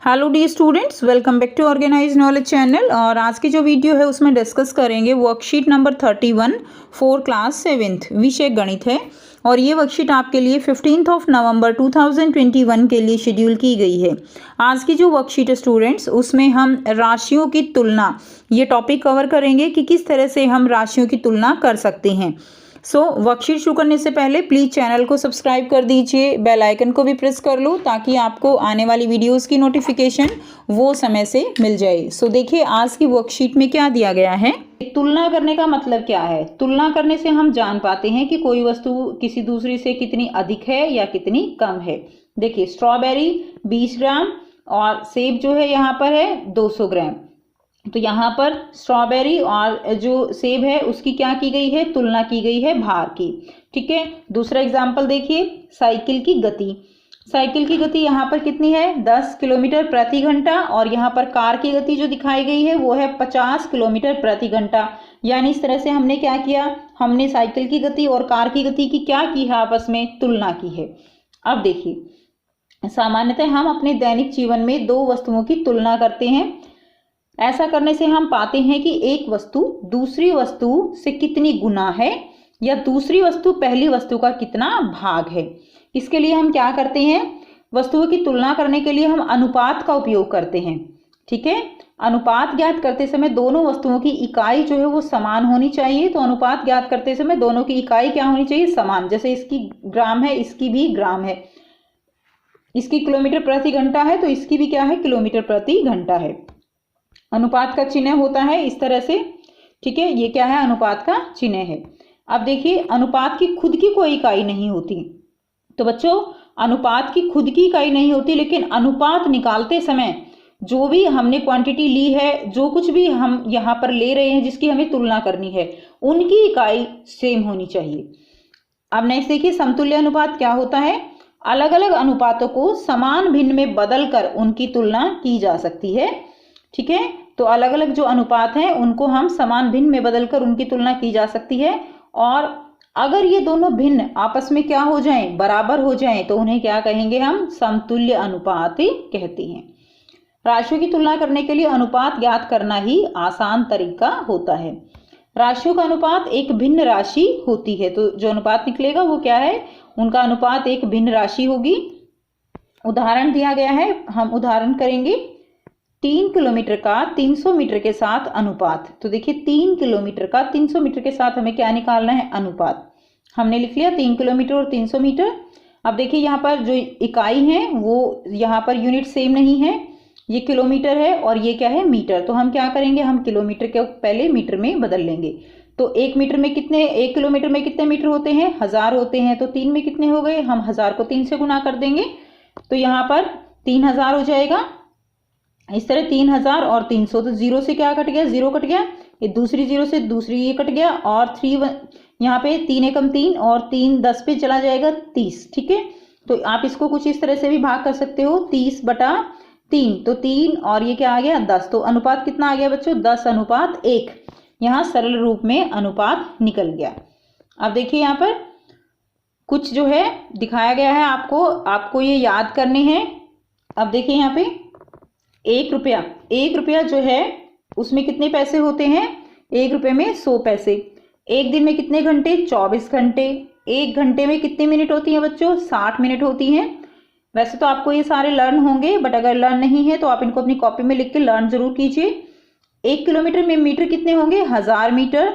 Hello the students, welcome back to organize knowledge channel. और आज की जो वीडियो है उसमें डिस्कस करेंगे worksheet number 31 for class 7th विषय गणित है। और ये वर्कशीट आपके लिए 15 नवंबर 2021 के लिए शेड्यूल की गई है। आज की जो वर्कशीट है स्टूडेंट्स, उसमें हम राशियों की तुलना ये टॉपिक कवर करेंगे कि किस तरह से हम राशियों की तुलना कर सकते हैं। वर्कशीट शुरू करने से पहले प्लीज़ चैनल को सब्सक्राइब कर दीजिए, बेल आइकन को भी प्रेस कर लो ताकि आपको आने वाली वीडियोस की नोटिफिकेशन वो समय से मिल जाए। देखिए आज की वर्कशीट में क्या दिया गया है। तुलना करने का मतलब क्या है? तुलना करने से हम जान पाते हैं कि कोई वस्तु किसी दूसरी से कितनी अधिक है या कितनी कम है। देखिए स्ट्रॉबेरी 20 ग्राम और सेब जो है यहाँ पर है 200 ग्राम। तो यहाँ पर स्ट्रॉबेरी और जो सेब है उसकी क्या की गई है? तुलना की गई है भार की। ठीक है। दूसरा एग्जाम्पल देखिए, साइकिल की गति। साइकिल की गति यहाँ पर कितनी है? 10 किलोमीटर प्रति घंटा। और यहाँ पर कार की गति जो दिखाई गई है वो है 50 किलोमीटर प्रति घंटा। यानी इस तरह से हमने क्या किया, हमने साइकिल की गति और कार की गति की क्या की है? आपस में तुलना की है। अब देखिए, सामान्यतः हम अपने दैनिक जीवन में दो वस्तुओं की तुलना करते हैं। ऐसा करने से हम पाते हैं कि एक वस्तु दूसरी वस्तु से कितनी गुना है या दूसरी वस्तु पहली वस्तु का कितना भाग है। इसके लिए हम क्या करते हैं? वस्तुओं की तुलना करने के लिए हम अनुपात का उपयोग करते हैं। ठीक है। अनुपात ज्ञात करते समय दोनों वस्तुओं की इकाई जो है वो समान होनी चाहिए। तो अनुपात ज्ञात करते समय दोनों की इकाई क्या होनी चाहिए? समान। जैसे इसकी ग्राम है, इसकी भी ग्राम है। इसकी किलोमीटर प्रति घंटा है तो इसकी भी क्या है? किलोमीटर प्रति घंटा है। अनुपात का चिन्ह होता है इस तरह से। ठीक है, ये क्या है? अनुपात का चिन्ह है। अब देखिए, अनुपात की खुद की कोई इकाई नहीं होती। तो बच्चों, अनुपात की खुद की इकाई नहीं होती, लेकिन अनुपात निकालते समय जो भी हमने क्वांटिटी ली है, जो कुछ भी हम यहाँ पर ले रहे हैं जिसकी हमें तुलना करनी है, उनकी इकाई सेम होनी चाहिए। अब नेक्स्ट देखिए, समतुल्य अनुपात क्या होता है? अलग अलग अनुपातों को समान भिन्न में बदलकर उनकी तुलना की जा सकती है। ठीक है। तो अलग अलग जो अनुपात हैं उनको हम समान भिन्न में बदलकर उनकी तुलना की जा सकती है। और अगर ये दोनों भिन्न आपस में क्या हो जाएं? बराबर हो जाएं, तो उन्हें क्या कहेंगे? हम समतुल्य अनुपात कहते हैं। राशियों की तुलना करने के लिए अनुपात ज्ञात करना ही आसान तरीका होता है। राशियों का अनुपात एक भिन्न राशि होती है। तो जो अनुपात निकलेगा वो क्या है? उनका अनुपात एक भिन्न राशि होगी। उदाहरण दिया गया है, हम उदाहरण करेंगे। 3 किलोमीटर का 300 मीटर के साथ अनुपात। तो देखिए 3 किलोमीटर का 300 मीटर के साथ हमें क्या निकालना है? अनुपात। हमने लिख लिया 3 किलोमीटर और 300 मीटर। अब देखिए यहाँ पर जो इकाई है वो यहाँ पर यूनिट सेम नहीं है। ये किलोमीटर है और ये क्या है? मीटर। तो हम क्या करेंगे? हम किलोमीटर के पहले मीटर में बदल लेंगे। तो 1 मीटर में कितने, 1 किलोमीटर में कितने मीटर होते हैं? 1000 होते हैं। तो 3 में कितने हो गए? हम 1000 को 3 से गुना कर देंगे तो यहाँ पर 3000 हो जाएगा। इस तरह 3000 और 300, तो जीरो से क्या कट गया? जीरो कट गया। ये दूसरी जीरो से दूसरी ये कट गया। और 3 यहाँ पे 3 एकम 3 और 3 10 पे चला जाएगा 30। ठीक है। तो आप इसको कुछ इस तरह से भी भाग कर सकते हो, 30/3। तो 3 और ये क्या आ गया? 10। तो अनुपात कितना आ गया बच्चों? 10:1। यहाँ सरल रूप में अनुपात निकल गया। अब देखिए यहाँ पर कुछ जो है दिखाया गया है, आपको ये याद करने हैं। अब देखिए यहाँ पे 1 रुपया जो है उसमें कितने पैसे होते हैं? 1 रुपये में 100 पैसे। एक दिन में कितने घंटे? 24 घंटे। एक घंटे में कितने मिनट होती हैं बच्चों? 60 मिनट होती हैं। वैसे तो आपको ये सारे लर्न होंगे, बट अगर लर्न नहीं है तो आप इनको अपनी कॉपी में लिख के लर्न जरूर कीजिए। 1 किलोमीटर में मीटर कितने होंगे? 1000 मीटर।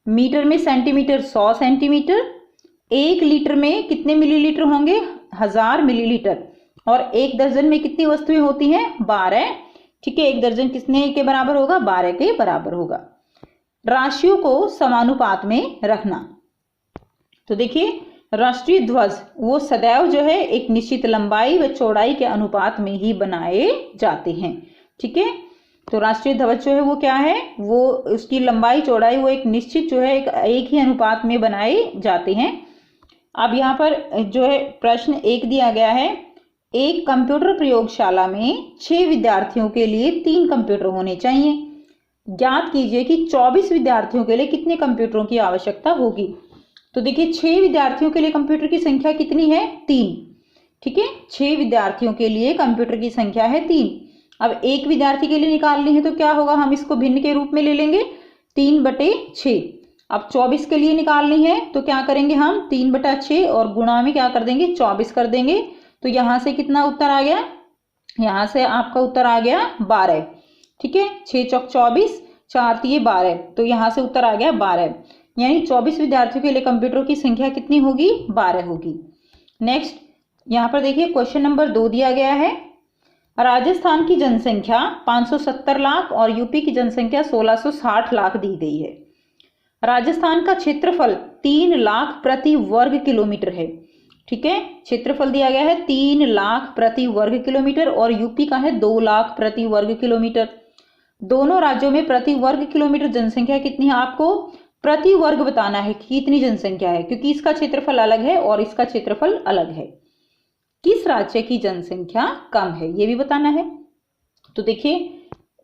मीटर में सेंटीमीटर 100 सेंटीमीटर। 1 लीटर में कितने मिलीलीटर होंगे? 1000 मिलीलीटर। और 1 दर्जन में कितनी वस्तुएं होती हैं? 12। ठीक है। 1 दर्जन कितने के बराबर होगा? 12 के बराबर होगा। राशियों को समानुपात में रखना। तो देखिए, राष्ट्रीय ध्वज वो सदैव जो है एक निश्चित लंबाई व चौड़ाई के अनुपात में ही बनाए जाते हैं। ठीक है। तो राष्ट्रीय ध्वज जो है वो क्या है? वो उसकी लंबाई चौड़ाई वो एक निश्चित जो है एक ही अनुपात में बनाए जाते हैं। अब यहाँ पर जो है प्रश्न 1 दिया गया है, एक कंप्यूटर प्रयोगशाला में 6 विद्यार्थियों के लिए 3 कंप्यूटर होने चाहिए। ज्ञात कीजिए कि 24 विद्यार्थियों के लिए कितने कंप्यूटरों की आवश्यकता होगी। तो देखिए 6 विद्यार्थियों के लिए कंप्यूटर की संख्या कितनी है? 3। ठीक है, 6 विद्यार्थियों के लिए कंप्यूटर की संख्या है 3। अब एक विद्यार्थी के लिए निकालनी है तो क्या होगा, हम इसको भिन्न के रूप में ले लेंगे 3/6। अब 24 के लिए निकालनी है तो क्या करेंगे हम 3/6 और गुणा में क्या कर देंगे 24 कर देंगे। तो यहाँ से कितना उत्तर आ गया, यहाँ से आपका उत्तर आ गया 12। ठीक है, 6 चौक 24, 4 तिये 12, तो यहाँ से उत्तर आ गया 12। यानी 24 विद्यार्थियों के लिए कंप्यूटर की संख्या कितनी होगी, 12 होगी। नेक्स्ट यहाँ पर देखिए क्वेश्चन नंबर 2 दिया गया है। राजस्थान की जनसंख्या 570 लाख और यूपी की जनसंख्या 1660 लाख दी गई है। राजस्थान का क्षेत्रफल 3 लाख प्रति वर्ग किलोमीटर है। ठीक है, क्षेत्रफल दिया गया है 3 लाख प्रति वर्ग किलोमीटर और यूपी का है 2 लाख प्रति वर्ग किलोमीटर। दोनों राज्यों में प्रति वर्ग किलोमीटर जनसंख्या कितनी है, आपको प्रति वर्ग बताना है कि कितनी जनसंख्या है, क्योंकि इसका क्षेत्रफल अलग है और इसका क्षेत्रफल अलग है। किस राज्य की जनसंख्या कम है ये भी बताना है। तो देखिए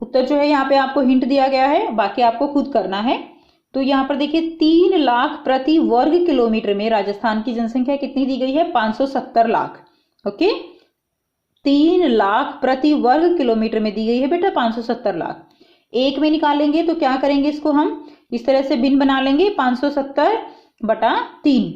उत्तर जो है यहाँ पे आपको हिंट दिया गया है, बाकी आपको खुद करना है। तो यहाँ पर देखिए 3 लाख प्रति वर्ग किलोमीटर में राजस्थान की जनसंख्या कितनी दी गई है, 570 लाख। ओके, 3 लाख प्रति वर्ग किलोमीटर में दी गई है बेटा 570 लाख। एक में निकालेंगे तो क्या करेंगे, इसको हम इस तरह से भिन्न बना लेंगे 570/3,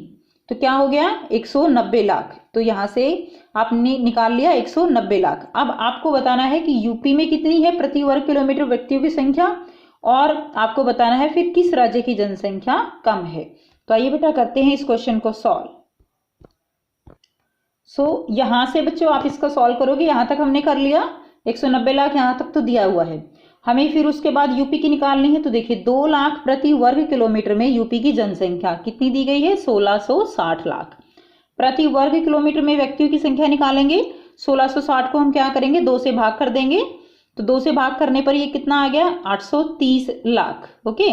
तो क्या हो गया 190 लाख। तो यहाँ से आपने निकाल लिया 190 लाख। अब आपको बताना है कि यूपी में कितनी है प्रति वर्ग किलोमीटर व्यक्तियों की संख्या, और आपको बताना है फिर किस राज्य की जनसंख्या कम है। तो आइए बेटा करते हैं इस क्वेश्चन को सॉल्व। यहां से बच्चों आप इसका सॉल्व करोगे, यहां तक हमने कर लिया 190 लाख, यहां तक तो दिया हुआ है। हमें फिर उसके बाद यूपी की निकालनी है। तो देखिए 2 लाख प्रति वर्ग किलोमीटर में यूपी की जनसंख्या कितनी दी गई है, 1660 लाख। प्रति वर्ग किलोमीटर में व्यक्तियों की संख्या निकालेंगे। 1660 को हम क्या करेंगे 2 से भाग कर देंगे, तो 2 से भाग करने पर ये कितना आ गया 830 लाख। ओके,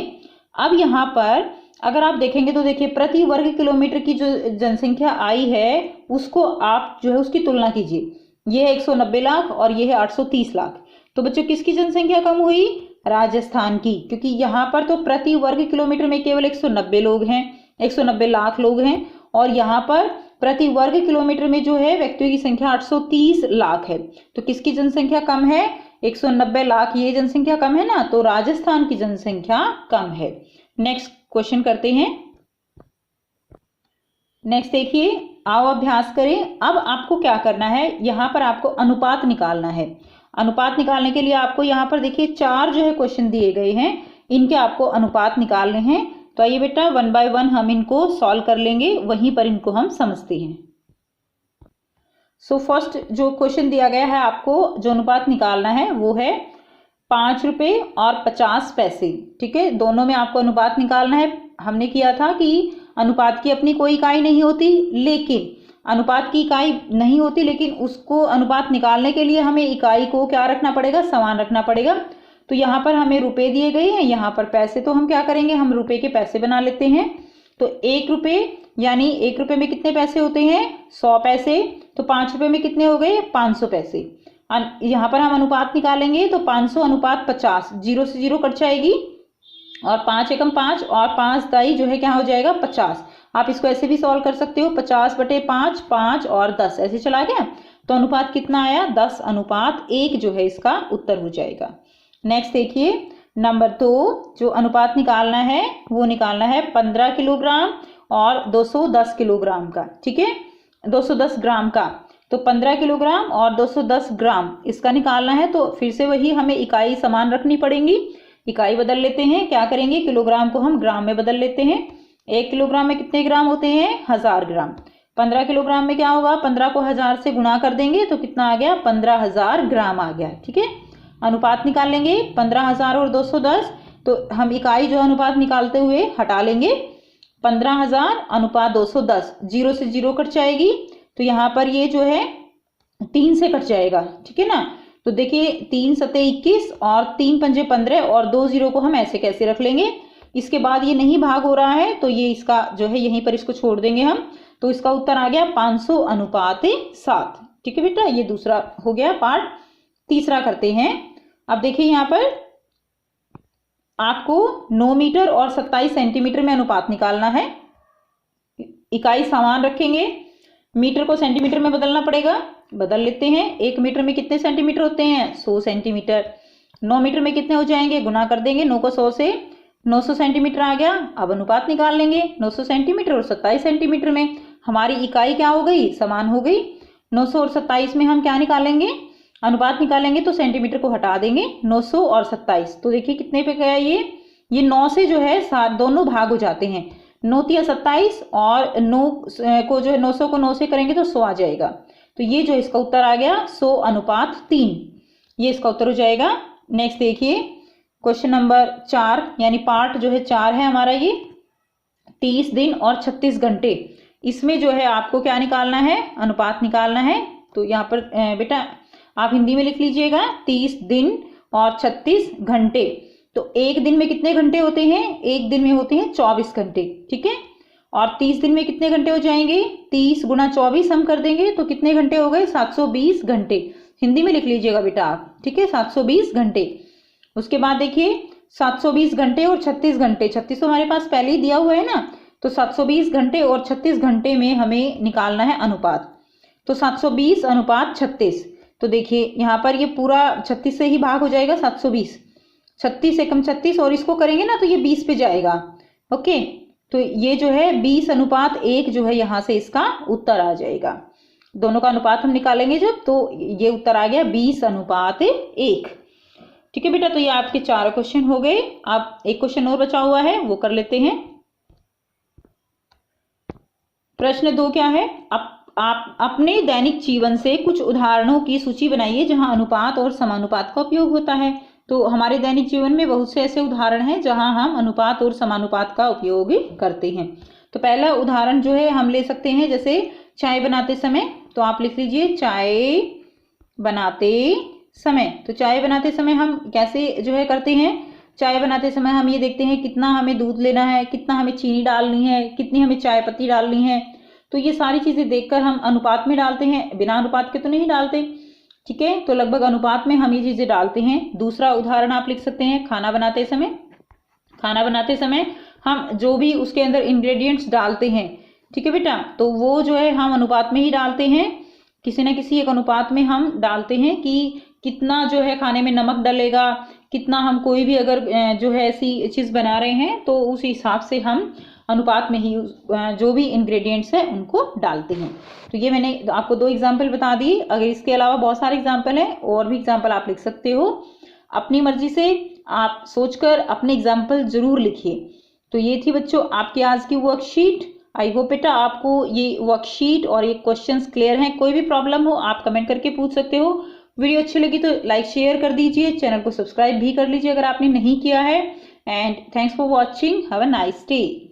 अब यहाँ पर अगर आप देखेंगे तो देखिए प्रति वर्ग किलोमीटर की जो जनसंख्या आई है उसको आप जो है उसकी तुलना कीजिए। ये है 190 लाख और ये है 830 लाख। तो बच्चों किसकी जनसंख्या कम हुई, राजस्थान की, क्योंकि यहाँ पर तो प्रति वर्ग किलोमीटर में केवल 190 लोग हैं, 190 लाख लोग हैं, और यहाँ पर प्रति वर्ग किलोमीटर में जो है व्यक्तियों की संख्या 830 लाख है। तो किसकी जनसंख्या कम है, 190 लाख, ये जनसंख्या कम है ना, तो राजस्थान की जनसंख्या कम है। नेक्स्ट क्वेश्चन करते हैं। नेक्स्ट देखिए, आओ अभ्यास करें। अब आपको क्या करना है, यहाँ पर आपको अनुपात निकालना है। अनुपात निकालने के लिए आपको यहाँ पर देखिए 4 जो है क्वेश्चन दिए गए हैं, इनके आपको अनुपात निकालने हैं। तो आइए बेटा 1 बाय 1 हम इनको सॉल्व कर लेंगे, वहीं पर इनको हम समझते हैं। फर्स्ट जो क्वेश्चन दिया गया है, आपको जो अनुपात निकालना है वो है 5 रुपये और 50 पैसे। ठीक है, दोनों में आपको अनुपात निकालना है। हमने किया था कि अनुपात की अपनी कोई इकाई नहीं होती, लेकिन अनुपात की इकाई नहीं होती, लेकिन उसको अनुपात निकालने के लिए हमें इकाई को क्या रखना पड़ेगा, समान रखना पड़ेगा। तो यहाँ पर हमें रुपए दिए गए हैं, यहाँ पर पैसे, तो हम क्या करेंगे, हम रुपए के पैसे बना लेते हैं। तो 1 रुपये यानी 1 रुपये में कितने पैसे होते हैं, 100 पैसे। तो 5 रुपये में कितने हो गए, 500 पैसे। यहाँ पर हम अनुपात निकालेंगे तो 500/50, 0 से 0 कट जाएगी, और 5 एकम 5 और 5 दाई जो है क्या हो जाएगा 50। आप इसको ऐसे भी सॉल्व कर सकते हो, 50/5, 5 और 10 ऐसे चला गया। तो अनुपात कितना आया, 10:1 जो है इसका उत्तर हो जाएगा। नेक्स्ट देखिए नंबर 2, जो अनुपात निकालना है वो निकालना है 15 किलोग्राम और 210 किलोग्राम का। ठीक है, 210 ग्राम का। तो 15 किलोग्राम और 210 ग्राम इसका निकालना है। तो फिर से वही हमें इकाई समान रखनी पड़ेंगी, इकाई बदल लेते हैं। क्या करेंगे, किलोग्राम को हम ग्राम में बदल लेते हैं। 1 किलोग्राम में कितने ग्राम होते हैं, 1000 ग्राम। 15 किलोग्राम में क्या होगा, 15 को 1000 से गुणा कर देंगे तो कितना आ गया, 15000 ग्राम आ गया। ठीक है, अनुपात निकालेंगे 15000 और 210, तो हम इकाई जो अनुपात निकालते हुए हटा लेंगे। 15000/210, 0 से 0 कट जाएगी। तो यहाँ पर ये जो है 3 से कट जाएगा। ठीक है ना, तो देखिए 3 सते 21 और 3 पंजे 15 और 2 0 को हम ऐसे कैसे रख लेंगे। इसके बाद ये नहीं भाग हो रहा है तो ये इसका जो है यहीं पर इसको छोड़ देंगे हम। तो इसका उत्तर आ गया 500:7। ठीक है बेटा, ये दूसरा हो गया पार्ट। तीसरा करते हैं। अब देखिए यहाँ पर आपको 9 मीटर और 27 सेंटीमीटर में अनुपात निकालना है। इकाई समान रखेंगे। मीटर को सेंटीमीटर में बदलना पड़ेगा, बदल लेते हैं। 1 मीटर में कितने सेंटीमीटर होते हैं? 100 सेंटीमीटर। 9 मीटर में कितने हो जाएंगे? गुना कर देंगे 9 को 100 से, 900 सेंटीमीटर आ गया। अब अनुपात निकाल लेंगे 900 सेंटीमीटर और 27 सेंटीमीटर में। हमारी इकाई क्या हो गई? समान हो गई। 900 और 27 में हम क्या निकालेंगे? अनुपात निकालेंगे तो सेंटीमीटर को हटा देंगे, 900 और 27। तो देखिए कितने पे गया ये 9 से जो है 7 दोनों भाग हो जाते हैं। 9 तिया 27 और 9 को जो है 900 को 9 से करेंगे तो 100 आ जाएगा। तो ये जो इसका उत्तर आ गया 100 अनुपात 3, ये इसका उत्तर हो जाएगा। नेक्स्ट देखिए क्वेश्चन नंबर 4 यानी पार्ट जो है 4 है हमारा ये, 30 दिन और 36 घंटे। इसमें जो है आपको क्या निकालना है? अनुपात निकालना है। तो यहाँ पर बेटा आप हिंदी में लिख लीजिएगा 30 दिन और 36 घंटे। तो एक दिन में कितने घंटे होते हैं? एक दिन में होते हैं 24 घंटे, ठीक है। और 30 दिन में कितने घंटे हो जाएंगे? 30 गुना 24 हम कर देंगे तो कितने घंटे हो गए? 720 घंटे। हिंदी में लिख लीजिएगा बेटा आप, ठीक है, 720 घंटे। उसके बाद देखिए 720 घंटे और 36 घंटे, 36 तो हमारे पास पहले ही दिया हुआ है ना, तो 720 घंटे और 36 घंटे में हमें निकालना है अनुपात। तो 720 अनुपात 36। तो देखिए यहाँ पर ये पूरा 36 से ही भाग हो जाएगा 720, 36 एकम 36 और इसको करेंगे ना तो ये 20 पे जाएगा। ओके, तो ये जो है 20 अनुपात 1 जो है यहाँ से इसका उत्तर आ जाएगा। दोनों का अनुपात हम निकालेंगे जब, तो ये उत्तर आ गया 20 अनुपात 1। ठीक है बेटा, तो ये आपके 4 क्वेश्चन हो गए। आप एक क्वेश्चन और बचा हुआ है वो कर लेते हैं। प्रश्न 2 क्या है? आप अपने दैनिक जीवन से कुछ उदाहरणों की सूची बनाइए जहां अनुपात और समानुपात का उपयोग होता है। तो हमारे दैनिक जीवन में बहुत से ऐसे उदाहरण हैं जहां हम अनुपात और समानुपात का उपयोग करते हैं। तो पहला उदाहरण जो है हम ले सकते हैं, जैसे चाय बनाते समय। तो आप लिख लीजिए चाय बनाते समय। तो चाय बनाते समय हम कैसे जो है करते हैं? चाय बनाते समय हम ये देखते हैं कितना हमें दूध लेना है, कितना हमें चीनी डालनी है, कितनी हमें चाय पत्ती डालनी है। तो ये सारी चीजें देखकर हम अनुपात में डालते हैं, बिना अनुपात के तो नहीं डालते। ठीक है, तो लगभग अनुपात में हम ये चीजें डालते हैं। दूसरा उदाहरण आप लिख सकते हैं खाना बनाते समय। खाना बनाते समय हम जो भी उसके अंदर इंग्रेडिएंट्स डालते हैं, ठीक है बेटा, तो वो जो है हम अनुपात में ही डालते हैं। किसी न किसी एक अनुपात में हम डालते हैं कि कितना जो है खाने में नमक डलेगा, कितना हम कोई भी अगर जो है ऐसी चीज बना रहे हैं तो उस हिसाब से हम अनुपात में ही जो भी इंग्रेडिएंट्स है उनको डालते हैं। तो ये मैंने आपको 2 एग्जाम्पल बता दिए। अगर इसके अलावा बहुत सारे एग्जाम्पल हैं, और भी एग्जाम्पल आप लिख सकते हो अपनी मर्जी से। आप सोचकर अपने एग्जाम्पल जरूर लिखिए। तो ये थी बच्चों आपकी आज की वर्कशीट। आई होप बेटा आपको ये वर्कशीट और ये क्वेश्चंस क्लियर हैं। कोई भी प्रॉब्लम हो आप कमेंट करके पूछ सकते हो। वीडियो अच्छी लगी तो लाइक शेयर कर दीजिए, चैनल को सब्सक्राइब भी कर लीजिए अगर आपने नहीं किया है। And thanks for watching, have a nice day.